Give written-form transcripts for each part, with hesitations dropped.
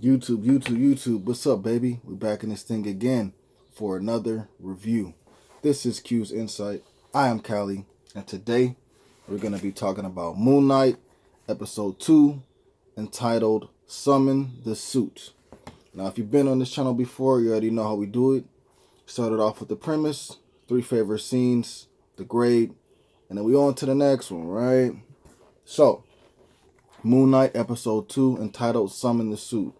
YouTube. What's up, baby? We're back in this thing again for another review. This is Q's Insight. I am Callie, and today we're going to be talking about Moon Knight, episode 2, entitled Summon the Suit. Now, if you've been on this channel before, you already know how we do it. Started off with the premise, 3 favorite scenes, the grade, and then we on to the next one, right? So, Moon Knight, episode 2, entitled Summon the Suit.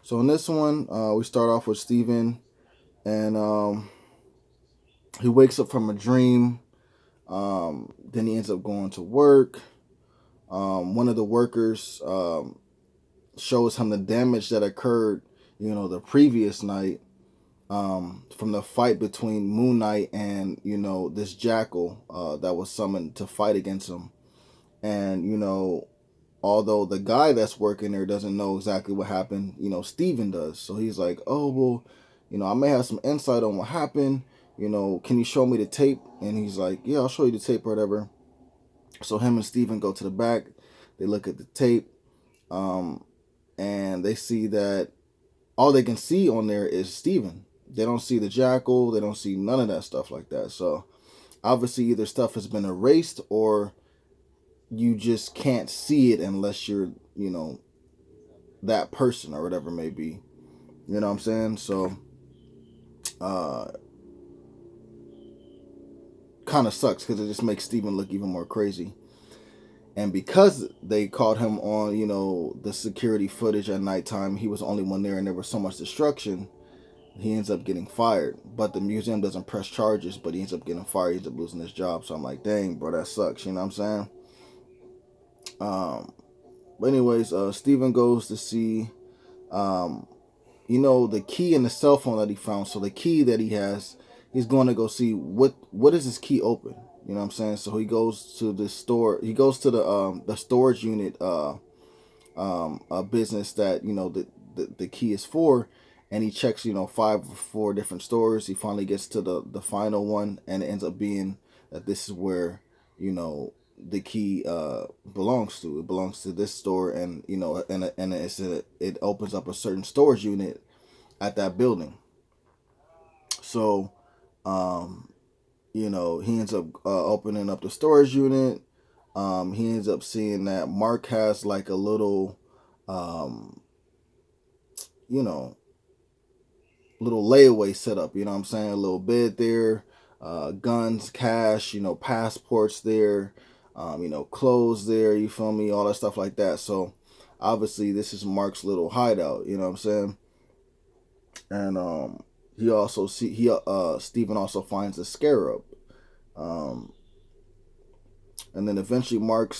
So in this one, we start off with Steven, and he wakes up from a dream. Then he ends up going to work. One of the workers shows him the damage that occurred, the previous night from the fight between Moon Knight and, this jackal that was summoned to fight against him. And, although the guy that's working there doesn't know exactly what happened, Steven does. So he's like, oh, well, I may have some insight on what happened. Can you show me the tape? And he's like, yeah, I'll show you the tape or whatever. So him and Steven go to the back. They look at the tape. And they see that all they can see on there is Steven. They don't see the jackal. They don't see none of that stuff like that. So obviously either stuff has been erased or you just can't see it unless you're, that person or whatever it may be. You know what I'm saying? So, kind of sucks because it just makes Steven look even more crazy. And because they caught him on, the security footage at nighttime, he was the only one there and there was so much destruction, he ends up getting fired. But the museum doesn't press charges, but he ends up getting fired. He ends up losing his job. So I'm like, dang, bro, that sucks. You know what I'm saying? But anyways, Steven goes to see, the key in the cell phone that he found. So the key that he has, he's going to go see what is this key open. You know what I'm saying? So he goes to the store. He goes to the storage unit, a business that the key is for, and he checks 5 or 4 different stores. He finally gets to the final one, and it ends up being that this is where the key belongs to. It belongs to this store, and it opens up a certain storage unit at that building. So he ends up opening up the storage unit. He ends up seeing that Mark has like a little little layaway set up, you know what I'm saying? A little bed there, guns, cash, passports there, clothes there, you feel me? All that stuff like that. So obviously this is Mark's little hideout, you know what I'm saying? And Steven also finds a scarab. And then eventually Mark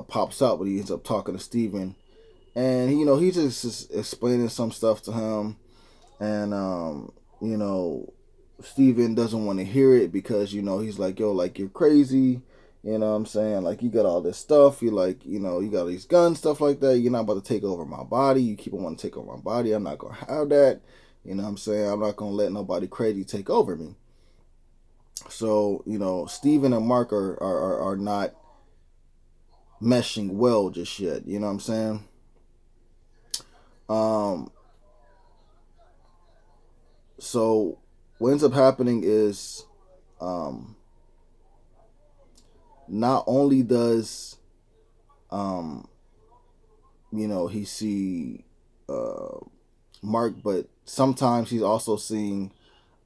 pops out, but he ends up talking to Steven. And he's just explaining some stuff to him. And Steven doesn't want to hear it because he's like, yo, like, you're crazy, you know what I'm saying, like, you got all this stuff, you like, you got these guns, stuff like that, you're not about to take over my body, you keep on wanting to take over my body, I'm not gonna have that, you know what I'm saying, I'm not gonna let nobody crazy take over me. So Steven and Mark are not meshing well just yet, you know what I'm saying. So what ends up happening is, not only does, he see Mark, but sometimes he's also seeing,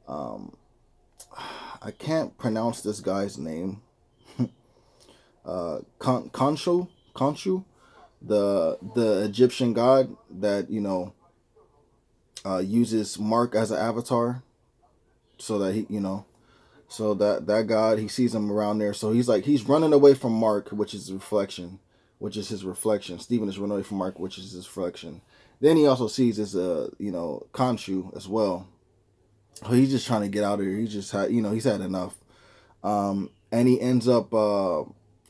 I can't pronounce this guy's name, Khonshu, the Egyptian god that uses Mark as an avatar, so that so that god, he sees him around there. So he's running away from Mark, which is his reflection. Steven is running away from Mark, which is his reflection. Then he also sees his Khonshu as well. So he's just trying to get out of here. He just had he's had enough. And he ends up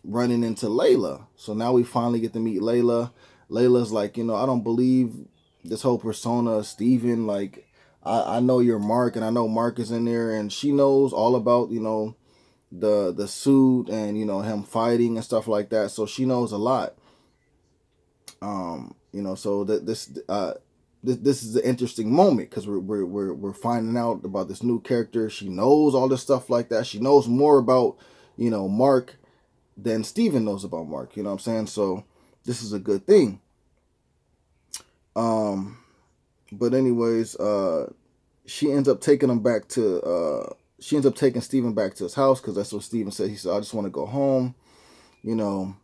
running into Layla. So now we finally get to meet Layla. Layla's like, I don't believe this whole persona of Steven. Like, I know you're Mark, and I know Mark is in there, and she knows all about the suit and him fighting and stuff like that. So she knows a lot. So that this is an interesting moment because we're finding out about this new character. She knows all this stuff like that. She knows more about Mark than Steven knows about Mark. You know what I'm saying? So this is a good thing. But anyways, she ends up taking him back to she ends up taking Steven back to his house because that's what Steven said. He said, I just want to go home, you know.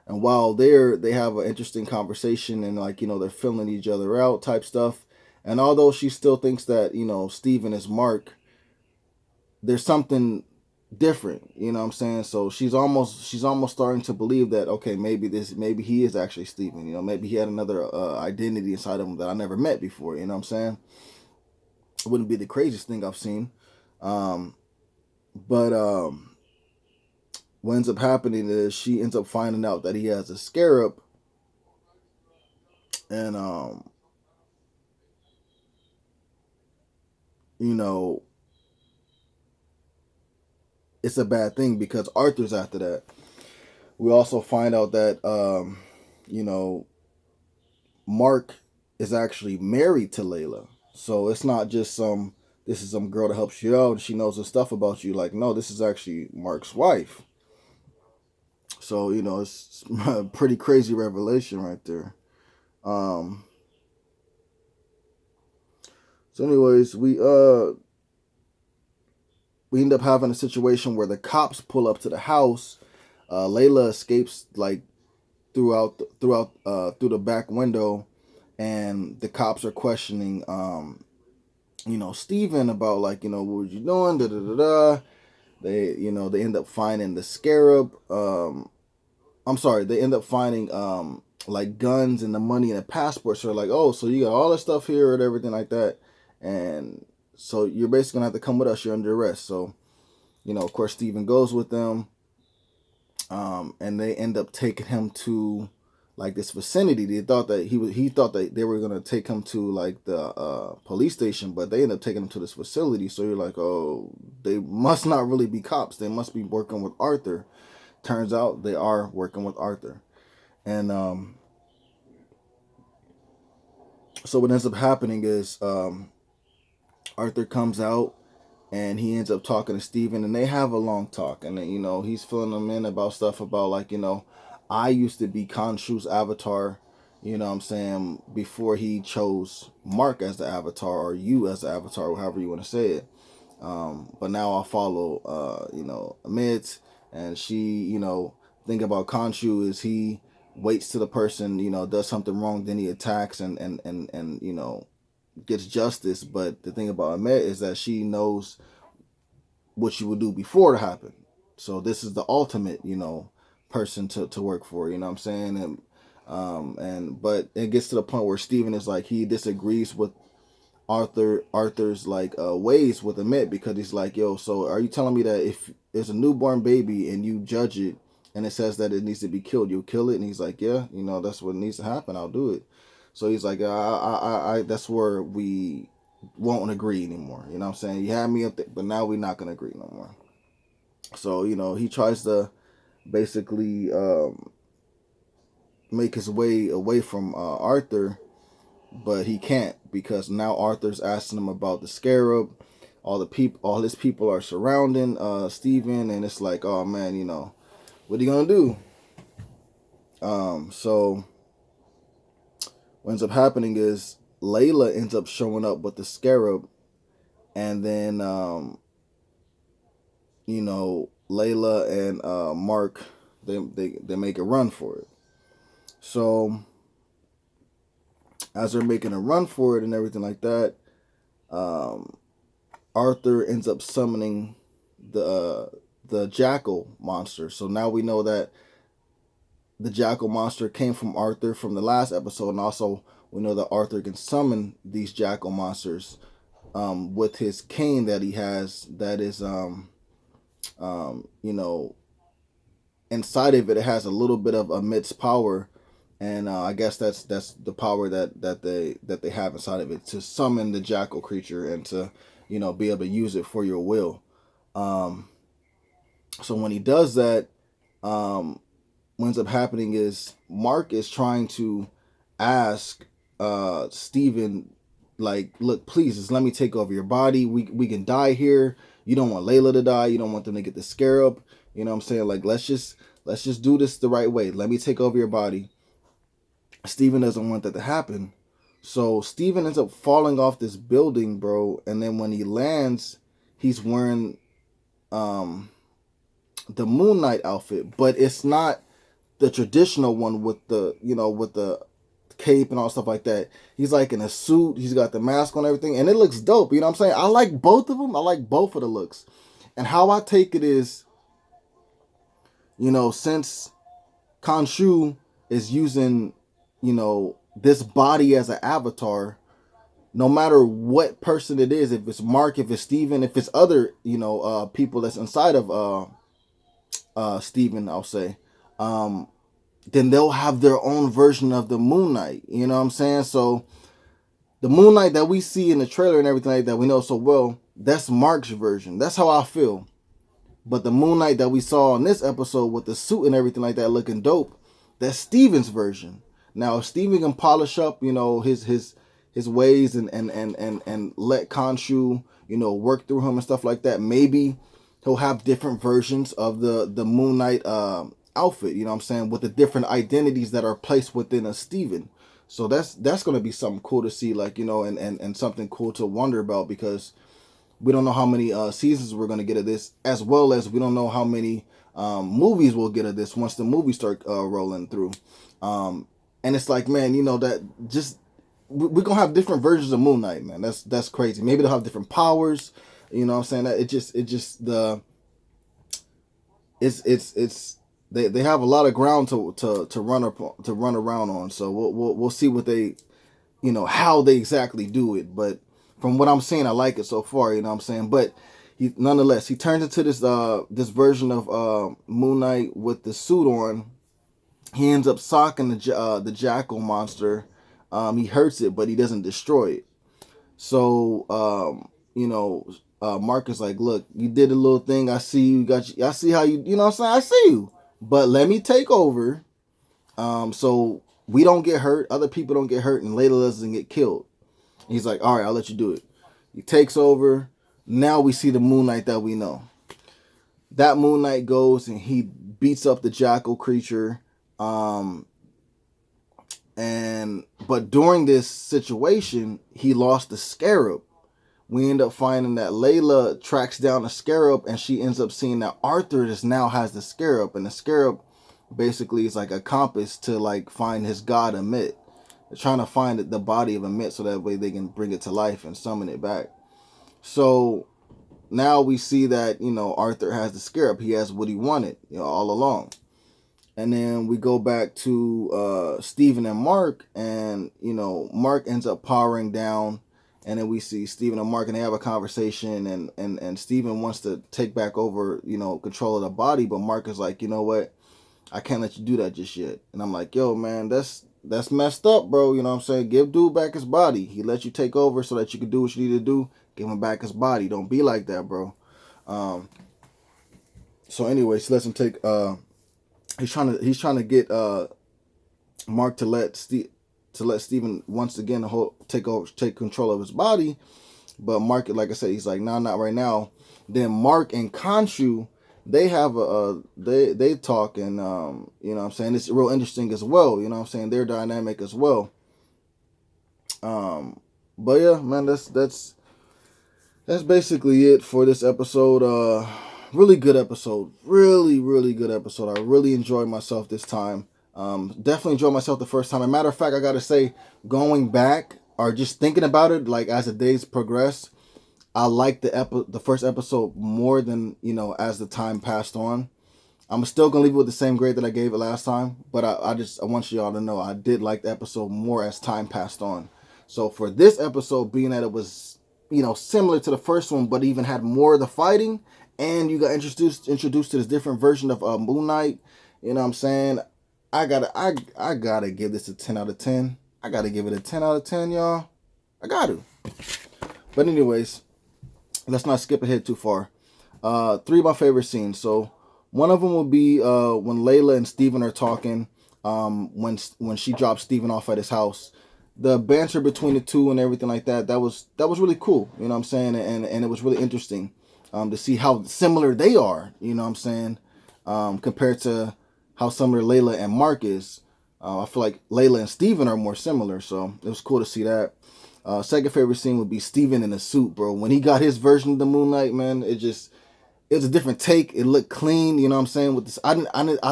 And while they have an interesting conversation and they're filling each other out type stuff. And although she still thinks that, Steven is Mark, there's something different, you know what I'm saying? So she's almost starting to believe that, okay, maybe he is actually Steven, maybe he had another identity inside of him that I never met before, you know what I'm saying? It wouldn't be the craziest thing I've seen. But what ends up happening is she ends up finding out that he has a scarab, and you know it's a bad thing because Arthur's after that. We also find out that you know Mark is actually married to Layla, so it's not just this is some girl that helps you out. She knows the stuff about you. Like, no, this is actually Mark's wife. So it's a pretty crazy revelation right there. Um, so, anyways, we end up having a situation where the cops pull up to the house. Layla escapes like through the back window, and the cops are questioning Steven about what was you doing, da da da da. They end up finding the scarab. I'm sorry, they end up finding like guns and the money and a passport. So they're like, oh, so you got all this stuff here and everything like that, and so you're basically gonna have to come with us. You're under arrest. So of course, Steven goes with them, and they end up taking him to like this vicinity. They thought that he thought that they were gonna take him to like the police station, but they end up taking him to this facility. So you're like, oh, they must not really be cops. They must be working with Arthur. Turns out they are working with Arthur, and so what ends up happening is Arthur comes out and he ends up talking to Steven, and they have a long talk, and then he's filling them in about stuff about I used to be Khonshu's avatar, you know what I'm saying, before he chose Mark as the avatar, or you as the avatar, however you want to say it. But now I follow Amit, and she think about Khonshu is he waits till the person does something wrong, then he attacks and gets justice. But the thing about Ahmed is that she knows what you would do before it happened. So this is the ultimate, person to work for, you know what I'm saying? And but it gets to the point where Steven is like he disagrees with Arthur's ways with Ahmed, because he's like, yo, so are you telling me that if there's a newborn baby and you judge it and it says that it needs to be killed, you'll kill it? And he's like, yeah, that's what needs to happen. I'll do it. So he's like, I that's where we won't agree anymore. You know what I'm saying? You had me up there, but now we're not gonna agree no more. So he tries to basically make his way away from Arthur, but he can't, because now Arthur's asking him about the scarab. All his people are surrounding Steven, and it's like, oh man, what are you gonna do? So what ends up happening is Layla ends up showing up with the scarab, and then Layla and Mark, they make a run for it. So as they're making a run for it and everything like that, Arthur ends up summoning the jackal monster. So now we know that the jackal monster came from Arthur from the last episode, and also we know that Arthur can summon these jackal monsters with his cane that he has. That is, inside of it, it has a little bit of Amit's power, and I guess that's the power that they have inside of it, to summon the jackal creature and to be able to use it for your will. So when he does that, what ends up happening is Mark is trying to ask Steven, like, look, please just let me take over your body. We can die here. You don't want Layla to die. You don't want them to get the scarab. You know what I'm saying? Like, let's just do this the right way. Let me take over your body. Steven doesn't want that to happen. So Steven ends up falling off this building, bro. And then when he lands, he's wearing the Moon Knight outfit, but it's not the traditional one with the, with the cape and all stuff like that. He's like in a suit. He's got the mask on, everything, and it looks dope. You know what I'm saying? I like both of them. I like both of the looks. And how I take it is, since Khonshu is using, this body as an avatar, no matter what person it is, if it's Mark, if it's Steven, if it's other, people that's inside of Steven, I'll say, then they'll have their own version of the Moon Knight. You know what I'm saying? So the Moon Knight that we see in the trailer and everything like that, we know so well, that's Mark's version. That's how I feel. But the Moon Knight that we saw in this episode with the suit and everything like that looking dope, that's Steven's version. Now, if Steven can polish up, his ways and let Khonshu, work through him and stuff like that, maybe he'll have different versions of the Moon Knight outfit, you know what I'm saying, with the different identities that are placed within a Steven. So that's going to be something cool to see, like, and something cool to wonder about, because we don't know how many seasons we're going to get of this, as well as we don't know how many movies we'll get of this once the movies start rolling through. And it's like, man, that just, we're going to have different versions of Moon Knight, man. That's crazy. Maybe they'll have different powers, you know what I'm saying? That they have a lot of ground to run around on. So we'll see what they, how they exactly do it. But from what I'm seeing, I like it so far. You know what I'm saying? But nonetheless, he turns into this version of Moon Knight with the suit on. He ends up socking the jackal monster. He hurts it, but he doesn't destroy it. So Mark is like, look, you did a little thing. I see you. I see how you. You know what I'm saying? I see you. But let me take over. So we don't get hurt. Other people don't get hurt, and Layla doesn't get killed. He's like, all right, I'll let you do it. He takes over. Now we see the Moon Knight that we know. That Moon Knight goes and he beats up the jackal creature. But during this situation, he lost the scarab. We end up finding that Layla tracks down the scarab, and she ends up seeing that Arthur now has the scarab, and the scarab basically is like a compass to like find his god Amit. They're trying to find the body of Amit so that way they can bring it to life and summon it back. So now we see that, Arthur has the scarab. He has what he wanted, all along. And then we go back to Steven and Mark, and, Mark ends up powering down, and then we see Steven and Mark, and they have a conversation, and Steven wants to take back over, control of the body, but Mark is like, you know what? I can't let you do that just yet. And I'm like, yo, man, that's messed up, bro. You know what I'm saying? Give dude back his body. He let you take over so that you can do what you need to do. Give him back his body. Don't be like that, bro. So anyway, he lets him take. He's trying to get Mark to let Steven once again take control of his body, but Mark, like I said, he's like, nah, not right now. Then Mark and Khonshu, they have they talk, and you know what I'm saying, it's real interesting as well. You know what I'm saying, they're dynamic as well. But yeah, man, that's basically it for this episode. Really good episode. Really good episode. I really enjoyed myself this time. Definitely enjoyed myself the first time. As a matter of fact, I gotta say, going back or just thinking about it, like as the days progress, I liked the first episode more than, as the time passed on. I'm still gonna leave it with the same grade that I gave it last time, but I want y'all to know I did like the episode more as time passed on. So for this episode, being that it was, similar to the first one, but even had more of the fighting, and you got introduced to this different version of Moon Knight, you know what I'm saying? I gotta give this a 10 out of 10. I gotta give it a 10 out of 10, y'all. I got to. But anyways, let's not skip ahead too far. 3 of my favorite scenes. So One of them will be when Layla and Steven are talking. When she drops Steven off at his house, the banter between the two and everything like that. That was really cool. You know what I'm saying? And it was really interesting to see how similar they are. You know what I'm saying? Compared to how similar Layla and Mark is. I feel like Layla and Steven are more similar, so it was cool to see that. Second favorite scene would be Steven in a suit, bro. When he got his version of the Moon Knight, man, it was a different take. It looked clean, you know what I'm saying? With this, I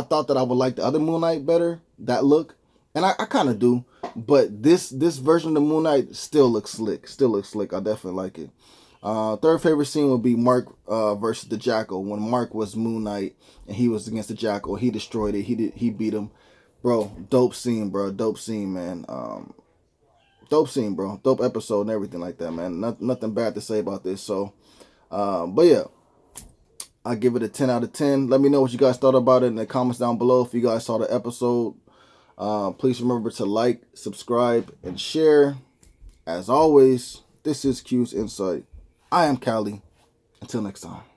thought that I would like the other Moon Knight better, that look, and I kind of do. But this version of the Moon Knight still looks slick. I definitely like it. Third favorite scene would be Mark versus the Jackal. When Mark was Moon Knight and he was against the Jackal, he destroyed it. He beat him, bro. Dope scene, bro. Dope scene, man. Dope scene, bro. Dope episode and everything like that, man. Nothing bad to say about this. So, but yeah, I give it a 10 out of 10. Let me know what you guys thought about it in the comments down below. If you guys saw the episode, please remember to like, subscribe, and share. As always, this is Q's Insight. I am Callie. Until next time.